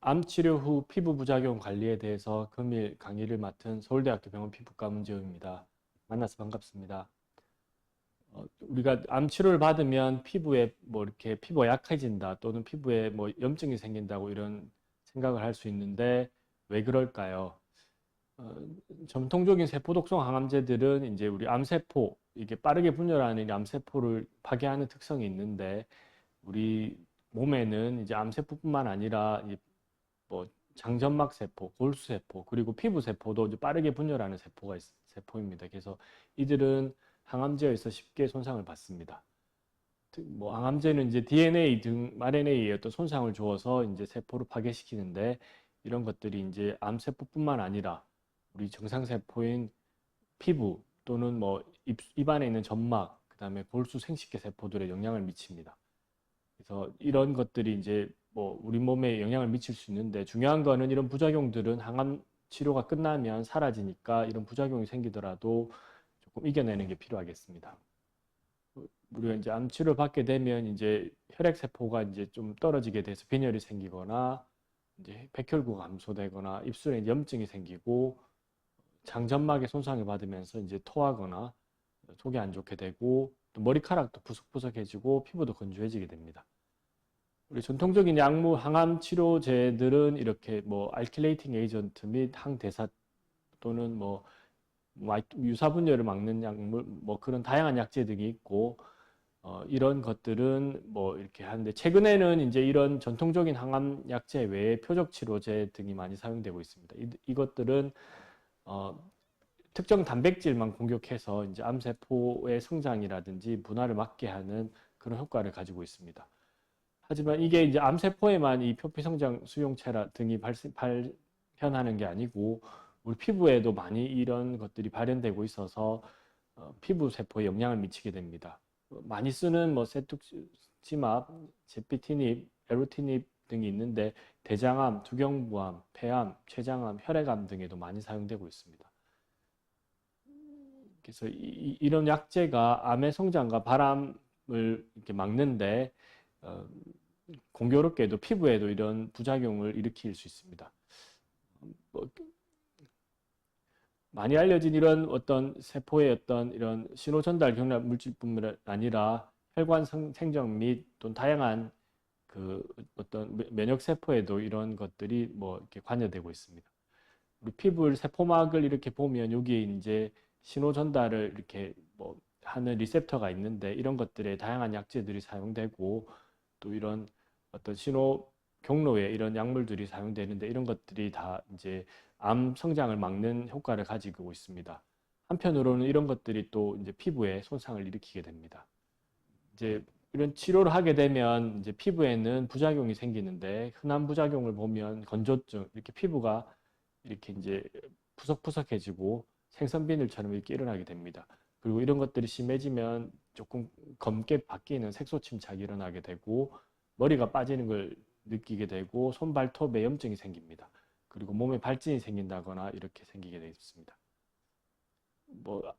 암 치료 후 피부 부작용 관리에 대해서 금일 강의를 맡은 서울대학교 병원 피부과 문재웅입니다. 만나서 반갑습니다. 우리가 암 치료를 받으면 피부에 뭐 이렇게 피부가 약해진다 또는 피부에 뭐 염증이 생긴다고 이런 생각을 할 수 있는데 왜 그럴까요? 어, 전통적인 세포 독성 항암제들은 이제 우리 암세포, 이게 빠르게 분열하는 이 암세포를 파괴하는 특성이 있는데 우리 몸에는 이제 암세포뿐만 아니라 뭐 장점막 세포, 골수 세포, 그리고 피부 세포도 이제 빠르게 분열하는 세포입니다. 그래서 이들은 항암제에 서 쉽게 손상을 받습니다. 뭐 항암제는 이제 DNA 등 RNA에 어떤 손상을 주어서 이제 세포를 파괴시키는데 이런 것들이 이제 암세포뿐만 아니라 우리 정상세포인 피부 또는 뭐 입안에 있는 점막, 그다음에 골수 생식계 세포들에 영향을 미칩니다. 그래서 이런 것들이 이제 뭐 우리 몸에 영향을 미칠 수 있는데 중요한 거는 이런 부작용들은 항암 치료가 끝나면 사라지니까 이런 부작용이 생기더라도 조금 이겨내는 게 필요하겠습니다. 우리가 이제 암 치료를 받게 되면 이제 혈액 세포가 이제 좀 떨어지게 돼서 빈혈이 생기거나 이제 백혈구가 감소되거나 입술에 염증이 생기고 장점막에 손상을 받으면서 이제 토하거나 속이 안 좋게 되고 또 머리카락도 푸석푸석해지고 피부도 건조해지게 됩니다. 우리 전통적인 약물 항암 치료제들은 이렇게 뭐 알킬레이팅 에이전트 및 항대사 또는 뭐 유사 분열을 막는 약물 뭐 그런 다양한 약제 등이 있고 이런 것들은 뭐 이렇게 하는데 최근에는 이제 이런 전통적인 항암 약제 외에 표적 치료제 등이 많이 사용되고 있습니다. 이것들은 어, 특정 단백질만 공격해서 이제 암세포의 성장이라든지 분화를 막게 하는 그런 효과를 가지고 있습니다. 하지만 이게 이제 암세포에만 이 표피성장 수용체라 등이 발현하는 게 아니고 우리 피부에도 많이 이런 것들이 발현되고 있어서 피부 세포에 영향을 미치게 됩니다. 많이 쓰는 뭐 세투지맙, 제피티닙, 에루티닙 등이 있는데 대장암, 두경부암, 폐암, 췌장암, 혈액암 등에도 많이 사용되고 있습니다. 그래서 이런 약제가 암의 성장과 바람을 이렇게 막는데 어, 공교롭게도 피부에도 이런 부작용을 일으킬 수 있습니다. 뭐, 많이 알려진 이런 어떤 세포의 어떤 이런 신호 전달 경락 물질뿐만 아니라 혈관 생정 및 또는 다양한 그 어떤 면역 세포에도 이런 것들이 뭐 이렇게 관여되고 있습니다. 우리 피부 세포막을 이렇게 보면 여기에 이제 신호 전달을 이렇게 뭐 하는 리셉터가 있는데 이런 것들에 다양한 약제들이 사용되고 또 이런 어떤 신호 경로에 이런 약물들이 사용되는데 이런 것들이 다 이제 암 성장을 막는 효과를 가지고 있습니다. 한편으로는 이런 것들이 또 이제 피부에 손상을 일으키게 됩니다. 이제 이런 치료를 하게 되면 이제 피부에는 부작용이 생기는데 흔한 부작용을 보면 건조증, 이렇게 피부가 이렇게 이제 푸석푸석해지고 생선비늘처럼 이렇게 일어나게 됩니다. 그리고 이런 것들이 심해지면 조금 검게 바뀌는 색소 침착이 일어나게 되고 머리가 빠지는 걸 느끼게 되고 손, 발톱에 염증이 생깁니다. 그리고 몸에 발진이 생긴다거나 이렇게 생기게 되어 있습니다. 뭐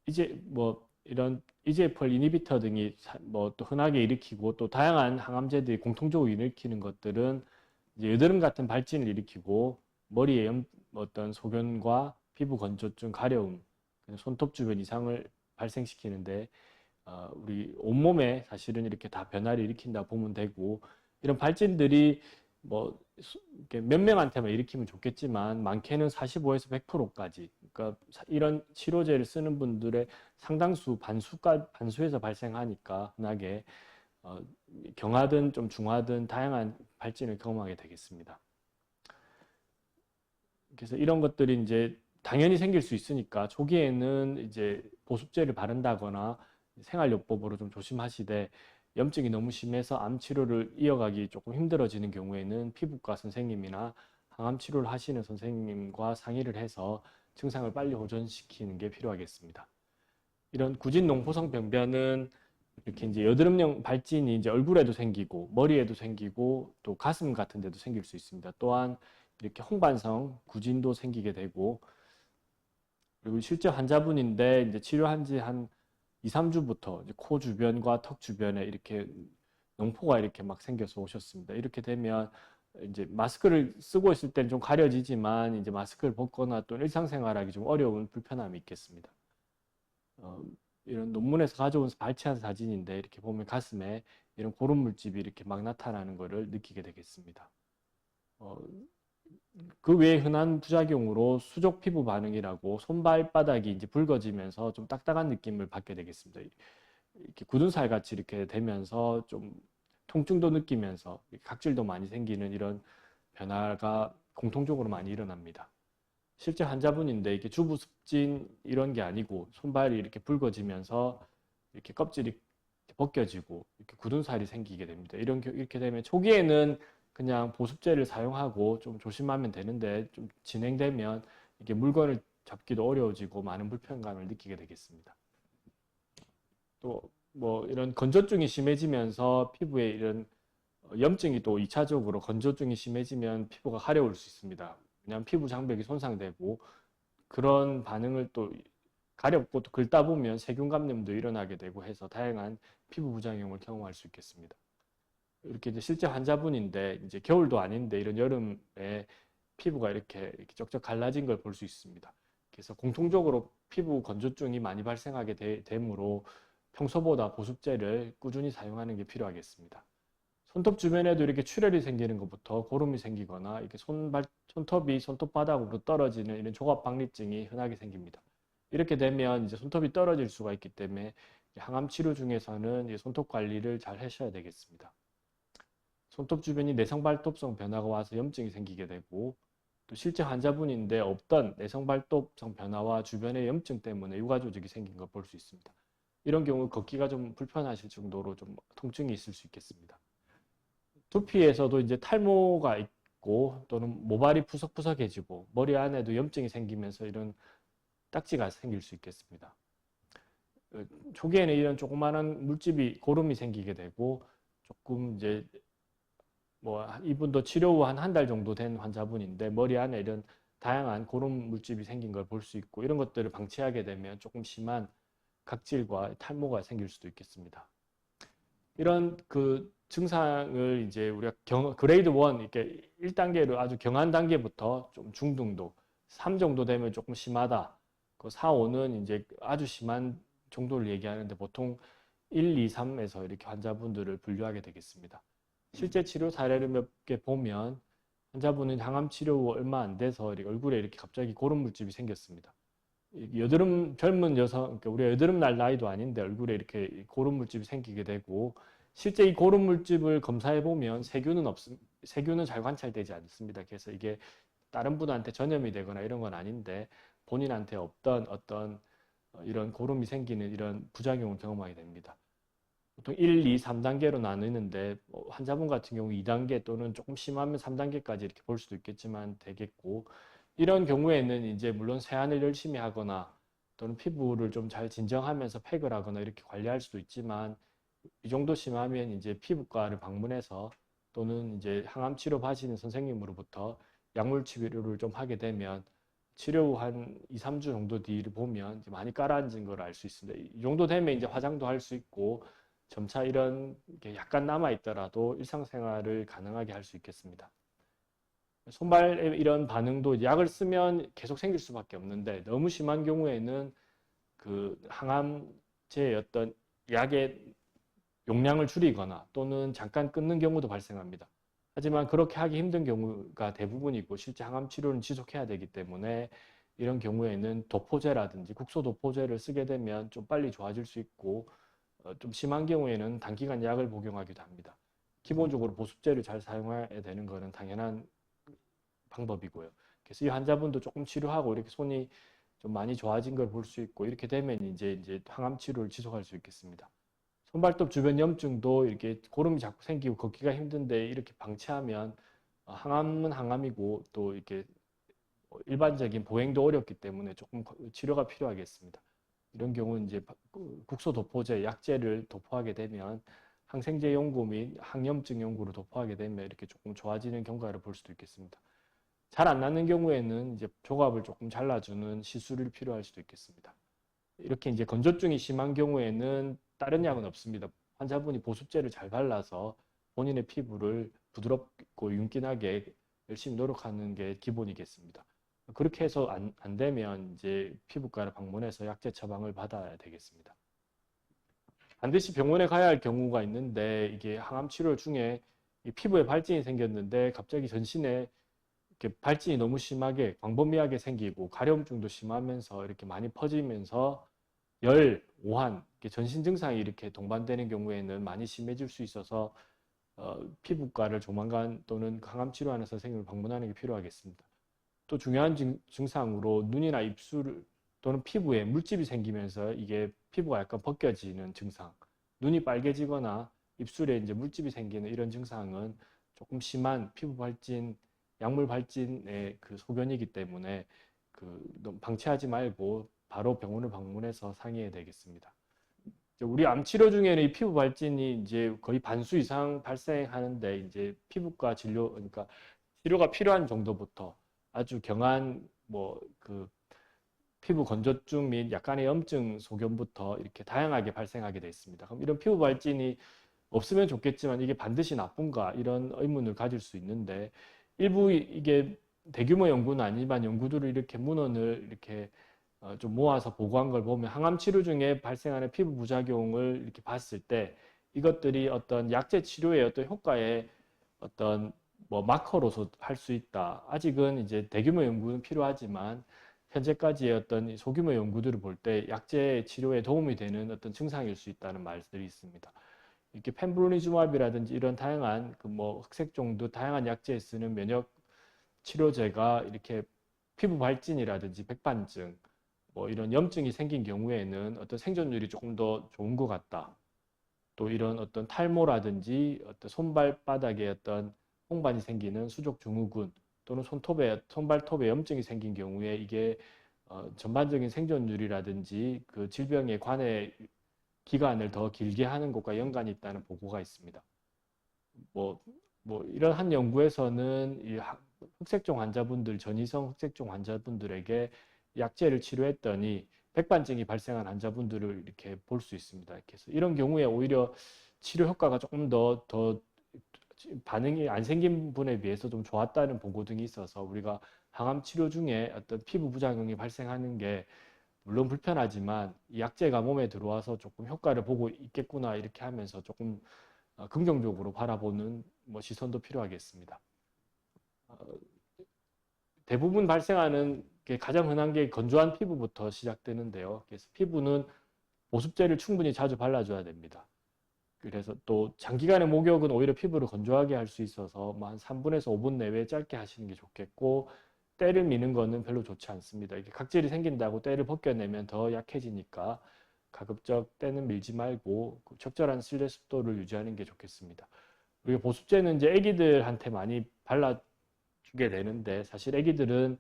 이제 뭐 이런 EGFR 이니비터 등이 뭐 또 흔하게 일으키고 또 다양한 항암제들이 공통적으로 일으키는 것들은 이제 여드름 같은 발진을 일으키고 머리에 어떤 소변과 피부 건조증, 가려움, 손톱 주변 이상을 발생시키는데 우리 온몸에 사실은 이렇게 다 변화를 일으킨다 보면 되고 이런 발진들이 뭐 이렇게 몇 명한테만 일으키면 좋겠지만 많게는 45에서 100%까지 그러니까 이런 치료제를 쓰는 분들의 상당수 반수에서 발생하니까 흔하게 어, 경하든 좀 중하든 다양한 발진을 경험하게 되겠습니다. 그래서 이런 것들이 이제 당연히 생길 수 있으니까 초기에는 이제 보습제를 바른다거나 생활요법으로 좀 조심하시되 염증이 너무 심해서 암 치료를 이어가기 조금 힘들어지는 경우에는 피부과 선생님이나 항암 치료를 하시는 선생님과 상의를 해서 증상을 빨리 호전시키는 게 필요하겠습니다. 이런 구진 농포성 병변은 이렇게 이제 여드름형 발진이 이제 얼굴에도 생기고 머리에도 생기고 또 가슴 같은 데도 생길 수 있습니다. 또한 이렇게 홍반성 구진도 생기게 되고 그리고 실제 환자분인데 이제 치료한 지 한 2, 3주부터 코 주변과 턱 주변에 이렇게 농포가 이렇게 막 생겨서 오셨습니다. 이렇게 되면 이제 마스크를 쓰고 있을 때는 좀 가려지지만 이제 마스크를 벗거나 또 일상생활하기 좀 어려운 불편함이 있겠습니다. 어, 이런 논문에서 가져온 발췌한 사진인데 이렇게 보면 가슴에 이런 고름 물집이 이렇게 막 나타나는 것을 느끼게 되겠습니다. 어, 그 외에 흔한 부작용으로 수족 피부 반응이라고 손발바닥이 이제 붉어지면서 좀 딱딱한 느낌을 받게 되겠습니다. 이렇게 굳은 살 같이 이렇게 되면서 좀 통증도 느끼면서 각질도 많이 생기는 이런 변화가 공통적으로 많이 일어납니다. 실제 환자분인데 이게 주부 습진 이런 게 아니고 손발이 이렇게 붉어지면서 이렇게 껍질이 벗겨지고 이렇게 굳은 살이 생기게 됩니다. 이렇게 되면 초기에는 그냥 보습제를 사용하고 좀 조심하면 되는데 좀 진행되면 이게 물건을 잡기도 어려워지고 많은 불편감을 느끼게 되겠습니다. 또 뭐 이런 건조증이 심해지면서 피부에 이런 염증이 또 2차적으로 건조증이 심해지면 피부가 가려울 수 있습니다. 왜냐하면 피부 장벽이 손상되고 그런 반응을 또 가렵고 또 긁다 보면 세균 감염도 일어나게 되고 해서 다양한 피부 부작용을 경험할 수 있겠습니다. 이렇게 이제 실제 환자분인데 이제 겨울도 아닌데 이런 여름에 피부가 이렇게 쩍쩍 갈라진 걸 볼 수 있습니다. 그래서 공통적으로 피부 건조증이 많이 발생하게 되므로 평소보다 보습제를 꾸준히 사용하는 게 필요하겠습니다. 손톱 주변에도 이렇게 출혈이 생기는 것부터 고름이 생기거나 이렇게 손톱이 손톱바닥으로 떨어지는 이런 조갑박리증이 흔하게 생깁니다. 이렇게 되면 이제 손톱이 떨어질 수가 있기 때문에 항암 치료 중에서는 손톱 관리를 잘 하셔야 되겠습니다. 손톱 주변이 내성발톱성 변화가 와서 염증이 생기게 되고 또 실제 환자분인데 없던 내성발톱성 변화와 주변의 염증 때문에 유가조직이 생긴 걸 볼 수 있습니다. 이런 경우 걷기가 좀 불편하실 정도로 좀 통증이 있을 수 있겠습니다. 두피에서도 이제 탈모가 있고 또는 모발이 푸석푸석해지고 머리 안에도 염증이 생기면서 이런 딱지가 생길 수 있겠습니다. 초기에는 이런 조그마한 물집이 고름이 생기게 되고 조금 이제 뭐 이분도 치료 후 한 달 정도 된 환자분인데 머리 안에 이런 다양한 고름 물집이 생긴 걸 볼 수 있고 이런 것들을 방치하게 되면 조금 심한 각질과 탈모가 생길 수도 있겠습니다. 이런 그 증상을 이제 우리가 그레이드 1 이렇게 1단계로 아주 경한 단계부터 좀 중등도, 3 정도 되면 조금 심하다. 그 4, 5는 이제 아주 심한 정도를 얘기하는데 보통 1, 2, 3에서 이렇게 환자분들을 분류하게 되겠습니다. 실제 치료 사례를 몇 개 보면 환자분은 항암 치료 후 얼마 안 돼서 얼굴에 이렇게 갑자기 고름 물집이 생겼습니다. 여드름 젊은 여성, 그러니까 우리가 여드름 날 나이도 아닌데 얼굴에 이렇게 고름 물집이 생기게 되고 실제 이 고름 물집을 검사해 보면 세균은 잘 관찰되지 않습니다. 그래서 이게 다른 분한테 전염이 되거나 이런 건 아닌데 본인한테 없던 어떤 이런 고름이 생기는 이런 부작용을 경험하게 됩니다. 보통 1, 2, 3단계로 나누는데 환자분 같은 경우 2단계 또는 조금 심하면 3단계까지 이렇게 볼 수도 있겠지만 되겠고 이런 경우에는 이제 물론 세안을 열심히 하거나 또는 피부를 좀 잘 진정하면서 팩을 하거나 이렇게 관리할 수도 있지만 이 정도 심하면 이제 피부과를 방문해서 또는 이제 항암 치료 받으시는 선생님으로부터 약물 치료를 좀 하게 되면 치료 후 한 2, 3주 정도 뒤를 보면 이제 많이 가라앉은 걸 알 수 있습니다. 이 정도 되면 이제 화장도 할 수 있고 점차 이런 게 약간 남아 있더라도 일상생활을 가능하게 할 수 있겠습니다. 손발에 이런 반응도 약을 쓰면 계속 생길 수밖에 없는데 너무 심한 경우에는 그 항암제의 어떤 약의 용량을 줄이거나 또는 잠깐 끊는 경우도 발생합니다. 하지만 그렇게 하기 힘든 경우가 대부분이고 실제 항암 치료는 지속해야 되기 때문에 이런 경우에는 도포제라든지 국소 도포제를 쓰게 되면 좀 빨리 좋아질 수 있고 좀 심한 경우에는 단기간 약을 복용하기도 합니다. 기본적으로 보습제를 잘 사용해야 되는 것은 당연한 방법이고요. 그래서 이 환자분도 조금 치료하고 이렇게 손이 좀 많이 좋아진 걸 볼 수 있고 이렇게 되면 이제 항암 치료를 지속할 수 있겠습니다. 손발톱 주변 염증도 이렇게 고름이 자꾸 생기고 걷기가 힘든데 이렇게 방치하면 항암은 항암이고 또 이렇게 일반적인 보행도 어렵기 때문에 조금 치료가 필요하겠습니다. 이런 경우는 이제 국소 도포제, 약제를 도포하게 되면 항생제 연고 및 항염증 연고를 도포하게 되면 이렇게 조금 좋아지는 경과를 볼 수도 있겠습니다. 잘 안 낫는 경우에는 이제 조갑을 조금 잘라주는 시술이 필요할 수도 있겠습니다. 이렇게 이제 건조증이 심한 경우에는 다른 약은 없습니다. 환자분이 보습제를 잘 발라서 본인의 피부를 부드럽고 윤기나게 열심히 노력하는 게 기본이겠습니다. 그렇게 해서 안 되면 이제 피부과를 방문해서 약제 처방을 받아야 되겠습니다. 반드시 병원에 가야 할 경우가 있는데 이게 항암 치료 중에 이 피부에 발진이 생겼는데 갑자기 전신에 이렇게 발진이 너무 심하게 광범위하게 생기고 가려움증도 심하면서 이렇게 많이 퍼지면서 열, 오한, 이렇게 전신 증상이 이렇게 동반되는 경우에는 많이 심해질 수 있어서 피부과를 조만간 또는 항암 치료하는 선생님을 방문하는 게 필요하겠습니다. 또 중요한 증상으로 눈이나 입술 또는 피부에 물집이 생기면서 이게 피부가 약간 벗겨지는 증상, 눈이 빨개지거나 입술에 이제 물집이 생기는 이런 증상은 조금 심한 피부 발진, 약물 발진의 그 소견이기 때문에 너무 방치하지 말고 바로 병원을 방문해서 상의해야 되겠습니다. 우리 암 치료 중에는 이 피부 발진이 이제 거의 반수 이상 발생하는데 이제 피부과 진료, 그러니까 치료가 필요한 정도부터 아주 경한 피부 건조증 및 약간의 염증 소견부터 이렇게 다양하게 발생하게 되어 있습니다. 그럼 이런 피부 발진이 없으면 좋겠지만 이게 반드시 나쁜가 이런 의문을 가질 수 있는데 일부 이게 대규모 연구는 아니지만 연구들을 이렇게 문헌을 이렇게 좀 모아서 보고한 걸 보면 항암 치료 중에 발생하는 피부 부작용을 이렇게 봤을 때 이것들이 어떤 약제 치료의 어떤 효과에 어떤 마커로서 할 수 있다. 아직은 이제 대규모 연구는 필요하지만 현재까지의 어떤 소규모 연구들을 볼 때 약제 치료에 도움이 되는 어떤 증상일 수 있다는 말들이 있습니다. 이렇게 펜브로니즈마비라든지 이런 다양한 흑색종도 다양한 약제에 쓰는 면역 치료제가 이렇게 피부 발진이라든지 백반증 이런 염증이 생긴 경우에는 어떤 생존율이 조금 더 좋은 것 같다. 또 이런 어떤 탈모라든지 어떤 손발바닥에 어떤 홍반이 생기는 수족 증후군 또는 손발톱에 염증이 생긴 경우에 이게 전반적인 생존율이라든지 그 질병의 관해 기간을 더 길게 하는 것과 연관이 있다는 보고가 있습니다. 이런 한 연구에서는 이 흑색종 환자분들, 전이성 흑색종 환자분들에게 약제를 치료했더니 백반증이 발생한 환자분들을 이렇게 볼 수 있습니다. 그래서 이런 경우에 오히려 치료 효과가 조금 더 반응이 안 생긴 분에 비해서 좀 좋았다는 보고 등이 있어서 우리가 항암 치료 중에 어떤 피부 부작용이 발생하는 게 물론 불편하지만 이 약제가 몸에 들어와서 조금 효과를 보고 있겠구나 이렇게 하면서 조금 긍정적으로 바라보는 시선도 필요하겠습니다. 대부분 발생하는 게 가장 흔한 게 건조한 피부부터 시작되는데요. 그래서 피부는 보습제를 충분히 자주 발라줘야 됩니다. 그래서 또 장기간의 목욕은 오히려 피부를 건조하게 할 수 있어서 한 3분에서 5분 내외 짧게 하시는 게 좋겠고 때를 미는 거는 별로 좋지 않습니다. 이게 각질이 생긴다고 때를 벗겨내면 더 약해지니까 가급적 때는 밀지 말고 적절한 실내 습도를 유지하는 게 좋겠습니다. 그리고 보습제는 이제 아기들한테 많이 발라주게 되는데 사실 아기들은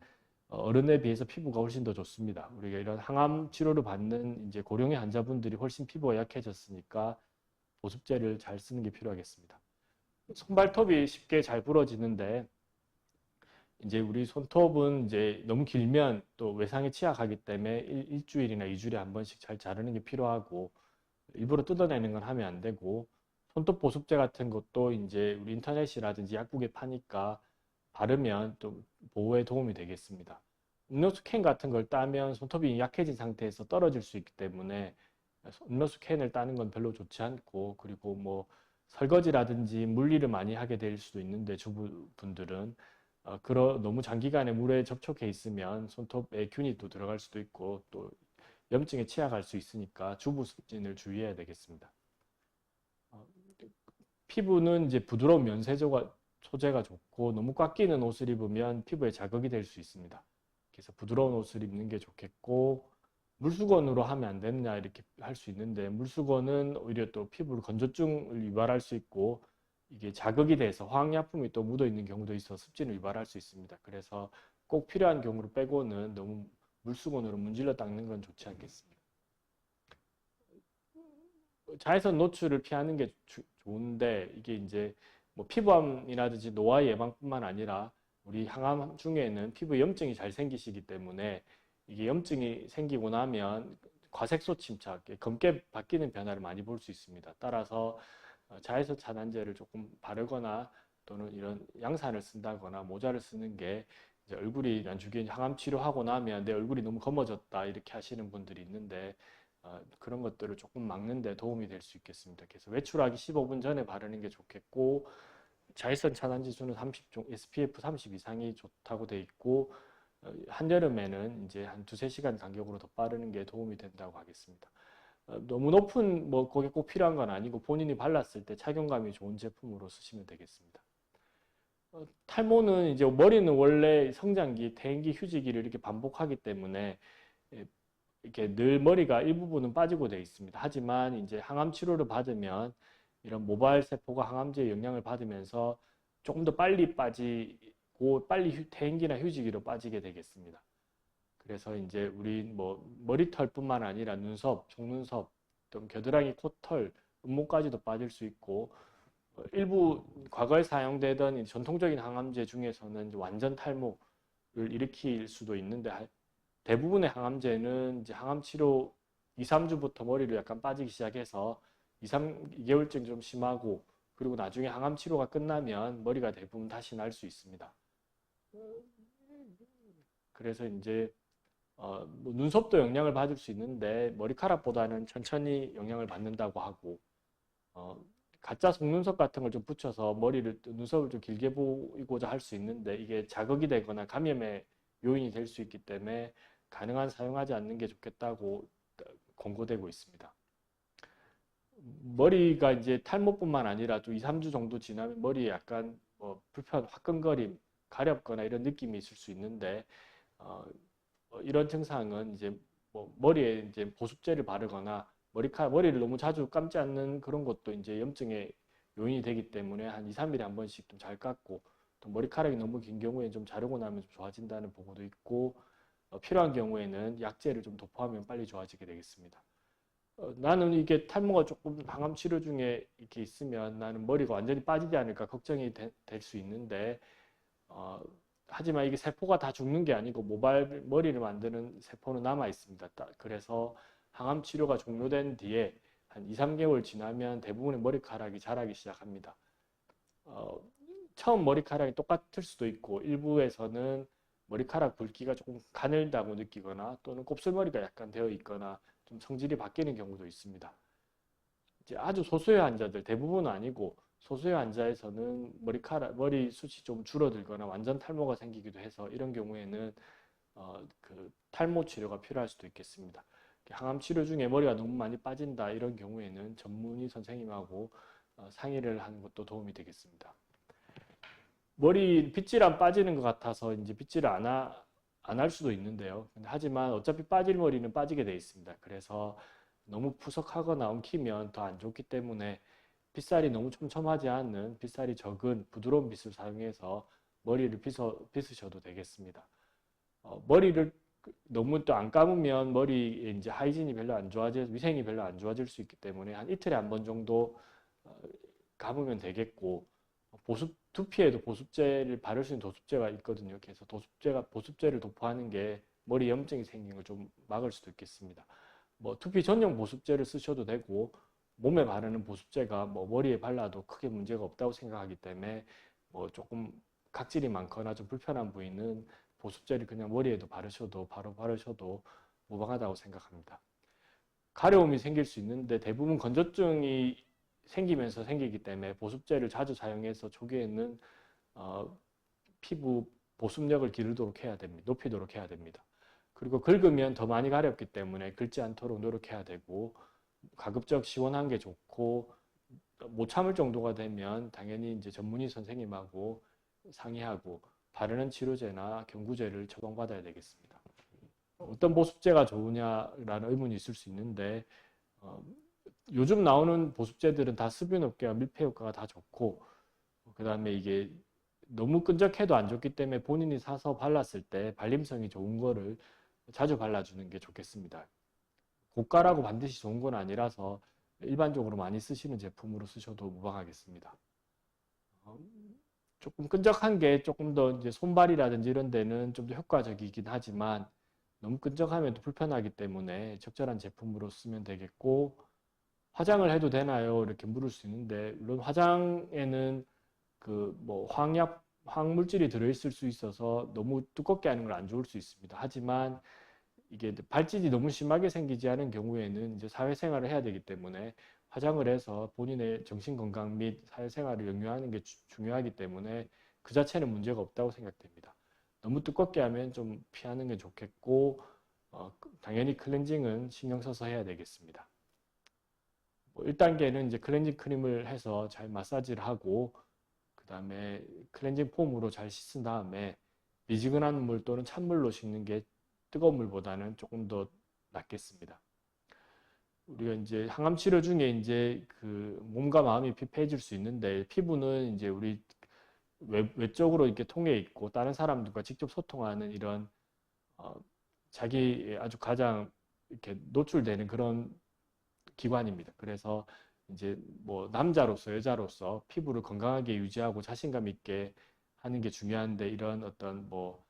어른에 비해서 피부가 훨씬 더 좋습니다. 우리가 이런 항암 치료를 받는 이제 고령의 환자분들이 훨씬 피부가 약해졌으니까 보습제를 잘 쓰는 게 필요하겠습니다. 손발톱이 쉽게 잘 부러지는데 이제 우리 손톱은 이제 너무 길면 또 외상에 취약하기 때문에 일주일이나 2주일에 한 번씩 잘 자르는 게 필요하고 일부러 뜯어내는 건 하면 안 되고 손톱 보습제 같은 것도 이제 우리 인터넷이라든지 약국에 파니까 바르면 또 보호에 도움이 되겠습니다. 음료수 캔 같은 걸 따면 손톱이 약해진 상태에서 떨어질 수 있기 때문에 음료수 캔을 따는 건 별로 좋지 않고 그리고 설거지라든지 물일을 많이 하게 될 수도 있는데 주부분들은 너무 장기간에 물에 접촉해 있으면 손톱에 균이 또 들어갈 수도 있고 또 염증에 취약할 수 있으니까 주부 습진을 주의해야 되겠습니다. 피부는 이제 부드러운 소재가 좋고 너무 꽉 끼는 옷을 입으면 피부에 자극이 될 수 있습니다. 그래서 부드러운 옷을 입는 게 좋겠고 물수건으로 하면 안 되느냐 이렇게 할 수 있는데 물수건은 오히려 또 피부를 건조증을 유발할 수 있고 이게 자극이 돼서 화학약품이 또 묻어 있는 경우도 있어 습진을 유발할 수 있습니다. 그래서 꼭 필요한 경우를 빼고는 너무 물수건으로 문질러 닦는 건 좋지 않겠습니다. 자외선 노출을 피하는 게 좋은데 이게 이제 피부암이라든지 노화 예방뿐만 아니라 우리 항암 중에는 피부 염증이 잘 생기시기 때문에 이게 염증이 생기고 나면 과색소 침착, 검게 바뀌는 변화를 많이 볼 수 있습니다. 따라서 자외선 차단제를 조금 바르거나 또는 이런 양산을 쓴다거나 모자를 쓰는 게 이제 얼굴이 나중에 항암 치료하고 나면 내 얼굴이 너무 검어졌다 이렇게 하시는 분들이 있는데 그런 것들을 조금 막는 데 도움이 될 수 있겠습니다. 그래서 외출하기 15분 전에 바르는 게 좋겠고 자외선 차단 지수는 30, SPF 30 이상이 좋다고 돼 있고 한여름에는 이제 한 두세 시간 간격으로 더 빠르는 게 도움이 된다고 하겠습니다. 너무 높은 뭐 그게 꼭 필요한 건 아니고 본인이 발랐을 때 착용감이 좋은 제품으로 쓰시면 되겠습니다. 탈모는 이제 머리는 원래 성장기, 퇴행기, 휴지기를 이렇게 반복하기 때문에 이렇게 늘 머리가 일부분은 빠지고 되어 있습니다. 하지만 이제 항암 치료를 받으면 이런 모발 세포가 항암제의 영향을 받으면서 조금 더 빨리 빠지고 빨리 퇴행기나 휴지기로 빠지게 되겠습니다. 그래서 이제 우리 뭐 머리털뿐만 아니라 눈썹, 속눈썹, 또 겨드랑이, 코털, 잇몸까지도 빠질 수 있고 일부 과거에 사용되던 전통적인 항암제 중에서는 완전 탈모를 일으킬 수도 있는데 대부분의 항암제는 이제 항암 치료 2, 3주부터 머리를 약간 빠지기 시작해서 2개월쯤 좀 심하고 그리고 나중에 항암 치료가 끝나면 머리가 대부분 다시 날 수 있습니다. 그래서 이제 뭐 눈썹도 영향을 받을 수 있는데 머리카락보다는 천천히 영향을 받는다고 하고 가짜 속눈썹 같은 걸 좀 붙여서 눈썹을 좀 길게 보이고자 할 수 있는데 이게 자극이 되거나 감염의 요인이 될 수 있기 때문에 가능한 사용하지 않는 게 좋겠다고 권고되고 있습니다. 머리가 이제 탈모뿐만 아니라 또 2, 3주 정도 지나면 머리에 약간 화끈거림, 가렵거나 이런 느낌이 있을 수 있는데 이런 증상은 이제 머리에 이제 보습제를 바르거나 머리를 너무 자주 감지 않는 그런 것도 이제 염증의 요인이 되기 때문에 한 2, 3일에 한 번씩 좀 잘 깎고 또 머리카락이 너무 긴 경우에 좀 자르고 나면 좀 좋아진다는 보고도 있고 필요한 경우에는 약제를 좀 도포하면 빨리 좋아지게 되겠습니다. 나는 이게 탈모가 조금 항암 치료 중에 이렇게 있으면 나는 머리가 완전히 빠지지 않을까 걱정이 될 수 있는데 하지만 이게 세포가 다 죽는 게 아니고 머리를 만드는 세포는 남아 있습니다. 그래서 항암 치료가 종료된 뒤에 한 2, 3개월 지나면 대부분의 머리카락이 자라기 시작합니다. 처음 머리카락이 똑같을 수도 있고 일부에서는 머리카락 굵기가 조금 가늘다고 느끼거나 또는 곱슬머리가 약간 되어 있거나 좀 성질이 바뀌는 경우도 있습니다. 이제 아주 소수의 환자들, 대부분은 아니고 소수의 환자에서는 머리숱이 좀 줄어들거나 완전 탈모가 생기기도 해서 이런 경우에는 그 탈모 치료가 필요할 수도 있겠습니다. 항암 치료 중에 머리가 너무 많이 빠진다 이런 경우에는 전문의 선생님하고 상의를 하는 것도 도움이 되겠습니다. 머리 빗질 안 빠지는 것 같아서 이제 빗질을 안 할 수도 있는데요. 하지만 어차피 빠질 머리는 빠지게 돼 있습니다. 그래서 너무 푸석하거나 엉키면 더 안 좋기 때문에 빗살이 너무 촘촘하지 않은 빗살이 적은 부드러운 빗을 사용해서 머리를 빗으셔도 되겠습니다. 머리를 너무 또 안 감으면 머리에 이제 하이진이 별로 안 좋아져서 위생이 별로 안 좋아질 수 있기 때문에 한 이틀에 한 번 정도 감으면 되겠고 두피에도 보습제를 바를 수 있는 도습제가 있거든요. 그래서 보습제를 도포하는 게 머리 염증이 생기는 걸 좀 막을 수도 있겠습니다. 두피 전용 보습제를 쓰셔도 되고 몸에 바르는 보습제가 머리에 발라도 크게 문제가 없다고 생각하기 때문에 조금 각질이 많거나 좀 불편한 부위는 보습제를 그냥 머리에도 바로 바르셔도 무방하다고 생각합니다. 가려움이 생길 수 있는데 대부분 건조증이 생기면서 생기기 때문에 보습제를 자주 사용해서 초기에는 피부 보습력을 기르도록 해야 됩니다. 높이도록 해야 됩니다. 그리고 긁으면 더 많이 가렵기 때문에 긁지 않도록 노력해야 되고 가급적 시원한 게 좋고 못 참을 정도가 되면 당연히 이제 전문의 선생님하고 상의하고 바르는 치료제나 경구제를 처방받아야 되겠습니다. 어떤 보습제가 좋으냐라는 의문이 있을 수 있는데 요즘 나오는 보습제들은 다 수분 효과와 밀폐 효과가 다 좋고 그 다음에 이게 너무 끈적해도 안 좋기 때문에 본인이 사서 발랐을 때 발림성이 좋은 거를 자주 발라주는 게 좋겠습니다. 고가라고 반드시 좋은 건 아니라서 일반적으로 많이 쓰시는 제품으로 쓰셔도 무방하겠습니다. 조금 끈적한 게 조금 더 이제 손발이라든지 이런 데는 좀 더 효과적이긴 하지만 너무 끈적하면 또 불편하기 때문에 적절한 제품으로 쓰면 되겠고 화장을 해도 되나요? 이렇게 물을 수 있는데 물론 화장에는 그 뭐 화학물질이 들어있을 수 있어서 너무 두껍게 하는 건 안 좋을 수 있습니다. 하지만 이게 발진이 너무 심하게 생기지 않은 경우에는 이제 사회생활을 해야 되기 때문에 화장을 해서 본인의 정신건강 및 사회생활을 영위하는 게 중요하기 때문에 그 자체는 문제가 없다고 생각됩니다. 너무 두껍게 하면 좀 피하는 게 좋겠고, 당연히 클렌징은 신경 써서 해야 되겠습니다. 1단계는 이제 클렌징 크림을 해서 잘 마사지를 하고, 그 다음에 클렌징 폼으로 잘 씻은 다음에 미지근한 물 또는 찬물로 씻는 게 뜨거운 물보다는 조금 더 낫겠습니다. 우리가 이제 항암 치료 중에 이제 그 몸과 마음이 피폐해질 수 있는데 피부는 이제 우리 외적으로 이렇게 통해 있고 다른 사람들과 직접 소통하는 이런 어, 자기 아주 가장 이렇게 노출되는 그런 기관입니다. 그래서 이제 뭐 남자로서 여자로서 피부를 건강하게 유지하고 자신감 있게 하는 게 중요한데 이런 어떤 뭐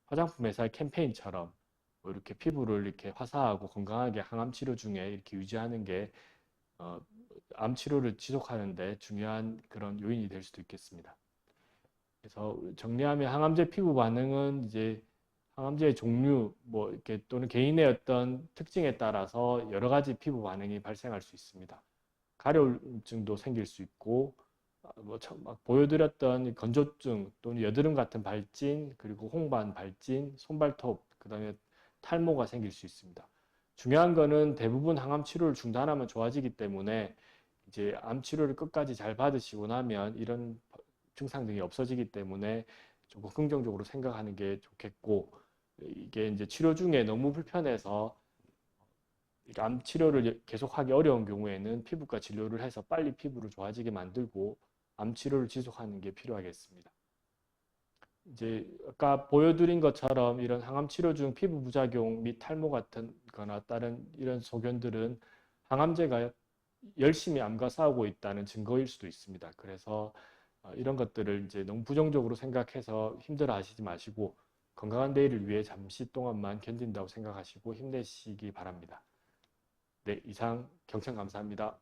화장품 회사의 캠페인처럼 뭐 이렇게 피부를 이렇게 화사하고 건강하게 항암 치료 중에 이렇게 유지하는 게 어, 암 치료를 지속하는데 중요한 그런 요인이 될 수도 있겠습니다. 그래서 정리하면 항암제 피부 반응은 이제 항암제의 종류 뭐 이렇게 또는 개인의 어떤 특징에 따라서 여러 가지 피부 반응이 발생할 수 있습니다. 가려움증도 생길 수 있고 막 보여드렸던 건조증 또는 여드름 같은 발진 그리고 홍반 발진, 손발톱 그다음에 탈모가 생길 수 있습니다. 중요한 거는 대부분 항암 치료를 중단하면 좋아지기 때문에 이제 암 치료를 끝까지 잘 받으시고 나면 이런 증상등이 없어지기 때문에 조금 긍정적으로 생각하는 게 좋겠고 이게 이제 치료 중에 너무 불편해서 암 치료를 계속하기 어려운 경우에는 피부과 진료를 해서 빨리 피부를 좋아지게 만들고 암 치료를 지속하는 게 필요하겠습니다. 이제 아까 보여드린 것처럼 이런 항암 치료 중 피부 부작용 및 탈모 같은 거나 다른 이런 소견들은 항암제가 열심히 암과 싸우고 있다는 증거일 수도 있습니다. 그래서 이런 것들을 이제 너무 부정적으로 생각해서 힘들어 하시지 마시고 건강한 내일을 위해 잠시 동안만 견딘다고 생각하시고 힘내시기 바랍니다. 네, 이상 경청 감사합니다.